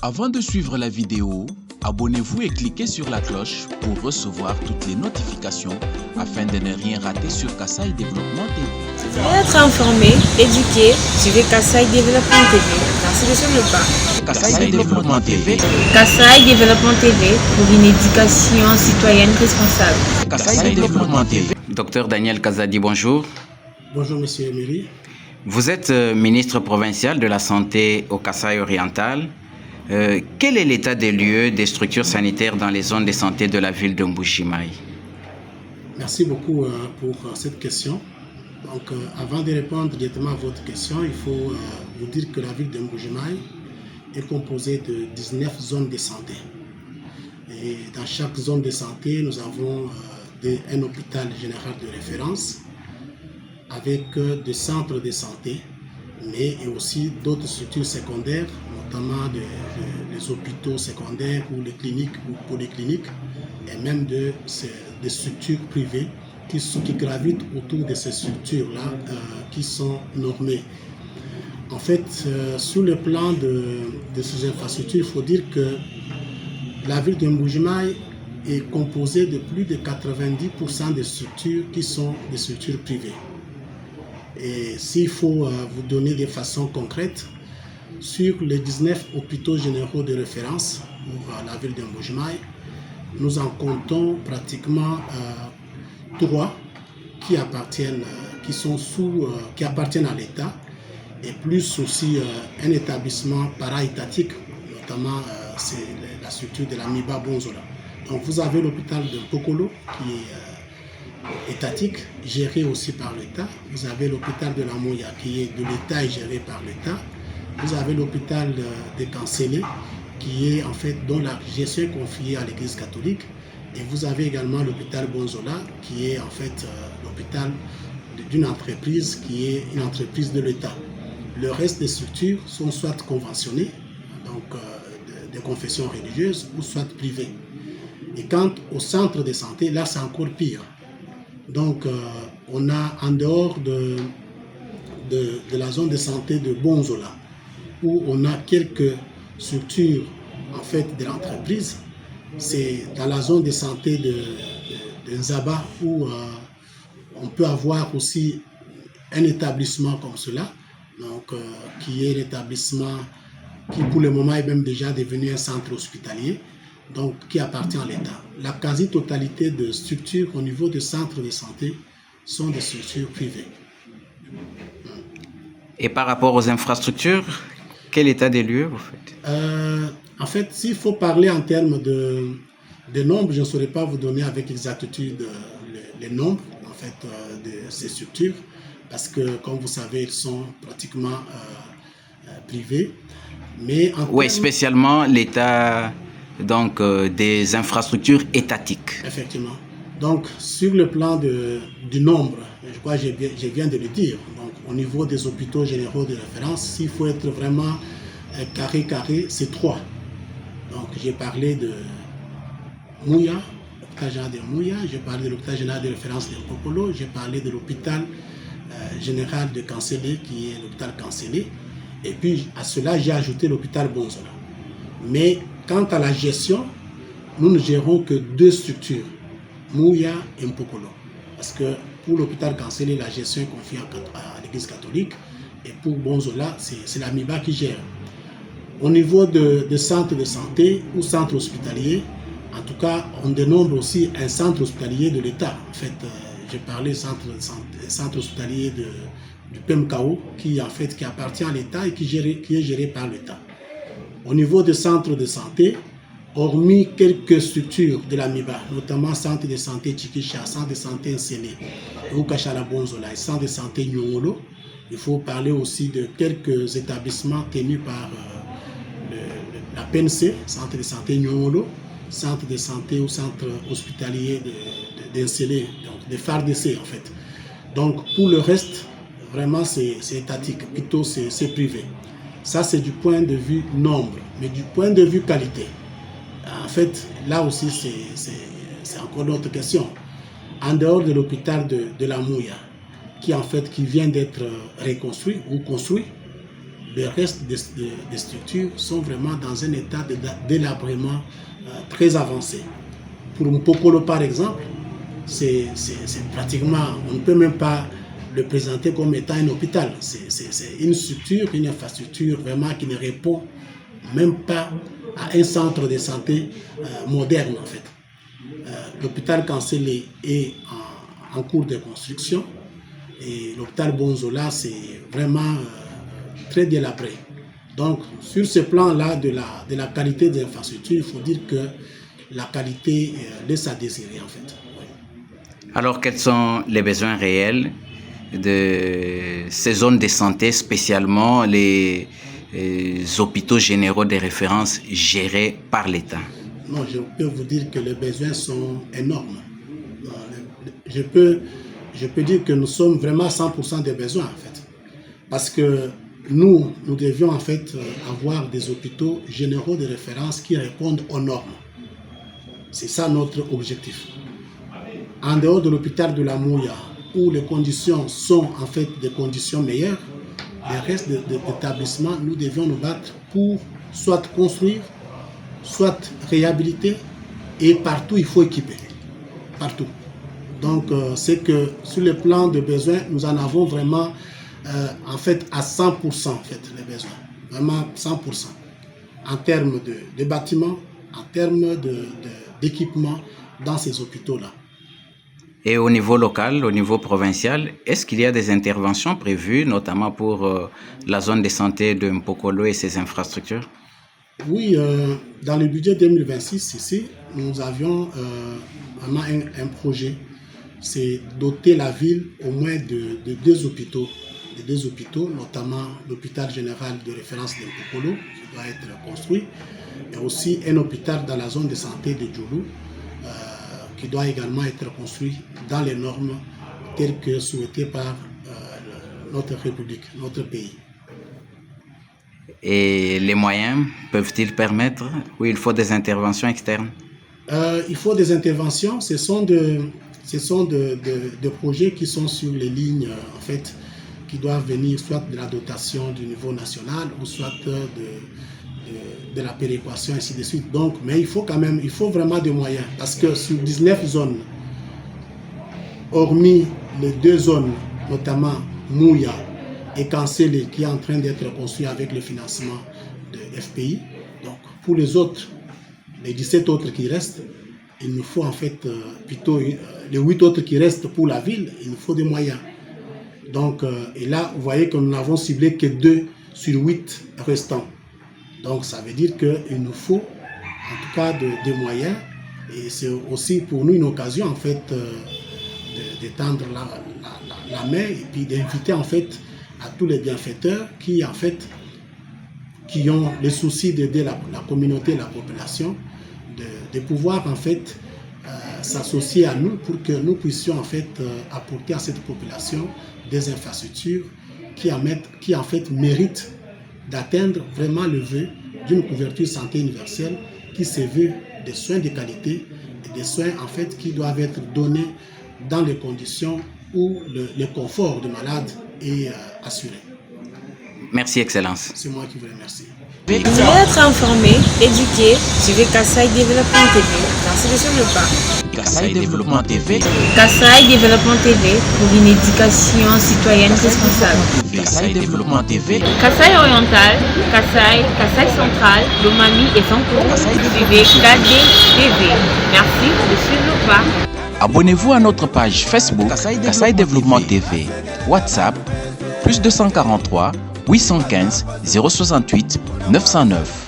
Avant de suivre la vidéo, abonnez-vous et cliquez sur la cloche pour recevoir toutes les notifications afin de ne rien rater sur Kassaï Développement TV. Pour être informé, éduqué, suivez Kassaï Développement TV. Merci de suivre le pas. Kassaï Développement TV. Kassaï Développement TV pour une éducation citoyenne responsable. Kassaï Développement TV. Docteur Daniel Kazadi, bonjour. Bonjour Monsieur Emery. Vous êtes ministre provincial de la Santé au Kasaï oriental. Quel est l'état des lieux des structures sanitaires dans les zones de santé de la ville de Mbuji-Mayi? Merci beaucoup pour cette question. Donc, avant de répondre directement à votre question, il faut vous dire que la ville de Mbuji-Mayi est composée de 19 zones de santé. Et dans chaque zone de santé, nous avons un hôpital général de référence avec des centres de santé, mais aussi d'autres structures secondaires, notamment des hôpitaux secondaires ou les cliniques ou polycliniques, et même des structures privées qui gravitent autour de ces structures-là qui sont normées. En fait, sur le plan de ces infrastructures, il faut dire que la ville de Mbuji-Mayi est composée de plus de 90% de structures qui sont des structures privées. Et s'il faut vous donner des façons concrètes, sur les 19 hôpitaux généraux de référence pour la ville de Mbuji-Mayi, nous en comptons pratiquement 3 qui appartiennent à l'État, et plus aussi un établissement para-étatique, notamment c'est la structure de la Miba Bonzola. Donc vous avez l'hôpital de Pokolo qui est étatique, géré aussi par l'État. Vous avez l'hôpital de la Moya qui est de l'État et géré par l'État. Vous avez l'hôpital de Kanselé qui est en fait dont la gestion est confiée à l'Église catholique. Et vous avez également l'hôpital Bonzola qui est en fait l'hôpital d'une entreprise qui est une entreprise de l'État. Le reste des structures sont soit conventionnées, donc de confession religieuse, ou soit privées. Et quant au centre de santé, là c'est encore pire. Donc, on a en dehors de la zone de santé de Bonzola, où on a quelques structures en fait de l'entreprise. C'est dans la zone de santé de Nzaba où on peut avoir aussi un établissement comme cela, donc, qui est l'établissement qui pour le moment est même déjà devenu un centre hospitalier, donc qui appartient à l'État. La quasi-totalité de structures au niveau des centres de santé sont des structures privées. Et par rapport aux infrastructures, quel état des lieux vous faites? En fait, s'il faut parler en termes de nombres, je ne saurais pas vous donner avec exactitude les nombres en fait, de ces structures, parce que, comme vous savez, elles sont pratiquement privées. Mais oui, spécialement l'état donc, des infrastructures étatiques. Effectivement. Donc, sur le plan du nombre, je crois que je viens de le dire, donc, au niveau des hôpitaux généraux de référence, s'il faut être vraiment carré, c'est 3. Donc, j'ai parlé de Mouya, l'hôpital général de Mouya, j'ai parlé de l'hôpital général de référence de Popolo, j'ai parlé de l'hôpital général de Kanselé, qui est l'hôpital Kanselé, et puis à cela, j'ai ajouté l'hôpital Bonzola. Mais quant à la gestion, nous ne gérons que 2 structures, Mouya et Mpokolo. Parce que pour l'hôpital Kanselé, la gestion est confiée à l'Église catholique, et pour Bonzola, c'est la MIBA qui gère. Au niveau de centres de santé ou centres hospitaliers, en tout cas, on dénombre aussi un centre hospitalier de l'État. En fait, j'ai parlé centre hospitalier du PMKO qui appartient à l'État et qui est géré par l'État. Au niveau des centres de santé, hormis quelques structures de la MIBA, notamment centre de santé Chikisha, centre de santé Nsele, Ukachala Bonzola et centre de santé Nyongolo, il faut parler aussi de quelques établissements tenus par la PNC, centre de santé Nyongolo, centre de santé ou centre hospitalier d'Nsele, donc de FARDC en fait. Donc pour le reste, vraiment c'est étatique, plutôt c'est privé. Ça c'est du point de vue nombre, mais du point de vue qualité. En fait, là aussi c'est encore une autre question. En dehors de l'hôpital de la Mouya, qui vient d'être reconstruit ou construit, le reste des structures sont vraiment dans un état délabrement très avancé. Pour Mpokolo, par exemple, c'est pratiquement, on ne peut même pas le présenter comme étant un hôpital. C'est une structure, une infrastructure vraiment qui ne répond même pas à un centre de santé moderne en fait. L'hôpital Cancellé est en cours de construction et l'hôpital Bonzola c'est vraiment très délabré. Donc sur ce plan-là de la qualité des infrastructures, il faut dire que la qualité laisse à désirer en fait. Oui. Alors quels sont les besoins réels de ces zones de santé, spécialement les hôpitaux généraux de référence gérés par l'État? Non, je peux vous dire que les besoins sont énormes. Je peux dire que nous sommes vraiment à 100% des besoins en fait. Parce que nous devions en fait avoir des hôpitaux généraux de référence qui répondent aux normes. C'est ça notre objectif. En dehors de l'hôpital de la Mouya, où les conditions sont en fait des conditions meilleures, les restes d'établissements, nous devions nous battre pour soit construire, soit réhabiliter, et partout il faut équiper. Partout. Donc c'est que sur le plan de besoins, nous en avons vraiment en fait à 100% en fait, les besoins. Vraiment 100%. En termes de bâtiments, en termes d'équipement dans ces hôpitaux-là. Et au niveau local, au niveau provincial, est-ce qu'il y a des interventions prévues, notamment pour la zone de santé de Mpokolo et ses infrastructures? Oui, dans le budget 2026, ici, nous avions vraiment un projet. C'est doter la ville au moins de deux hôpitaux, notamment l'hôpital général de référence de Mpokolo, qui doit être construit, et aussi un hôpital dans la zone de santé de Djoulou, qui doit également être construit dans les normes telles que souhaitées par notre République, notre pays. Et les moyens peuvent-ils permettre, ou il faut des interventions externes? Il faut des interventions. Ce sont des projets qui sont sur les lignes, en fait, qui doivent venir soit de la dotation du niveau national ou soit de la péréquation, ainsi de suite. Donc, mais il faut vraiment des moyens, parce que sur 19 zones, hormis les deux zones, notamment Mouya et Cancellé, qui est en train d'être construit avec le financement de FPI, donc pour les autres, les 17 autres qui restent, il nous faut en fait plutôt les 8 autres qui restent pour la ville, il nous faut des moyens. Donc, et là, vous voyez que nous n'avons ciblé que 2 sur 8 restants. Donc, ça veut dire qu'il nous faut, en tout cas, des moyens. Et c'est aussi pour nous une occasion, en fait, de tendre la main et puis d'inviter, en fait, à tous les bienfaiteurs qui, en fait, qui ont le souci d'aider la communauté, la population, de pouvoir, en fait, s'associer à nous pour que nous puissions, en fait, apporter à cette population des infrastructures qui, en fait, méritent d'atteindre vraiment le vœu d'une couverture santé universelle qui se veut des soins de qualité et des soins en fait qui doivent être donnés dans les conditions où le confort du malade est assuré. Merci, Excellence. C'est moi qui vous remercie. Vous voulez être informé, éduqué, suivez Kassai Développement TV. Merci sur le pas. Kassai Développement TV. Kassai Développement TV pour une éducation citoyenne responsable. Kassai Développement TV. Kassai Oriental, Kassai Central, Lomami et Sankourou. Suivez KD TV. Merci de suivre le pas. Abonnez-vous à notre page Facebook Kassai Développement TV. WhatsApp +243 815 068 909.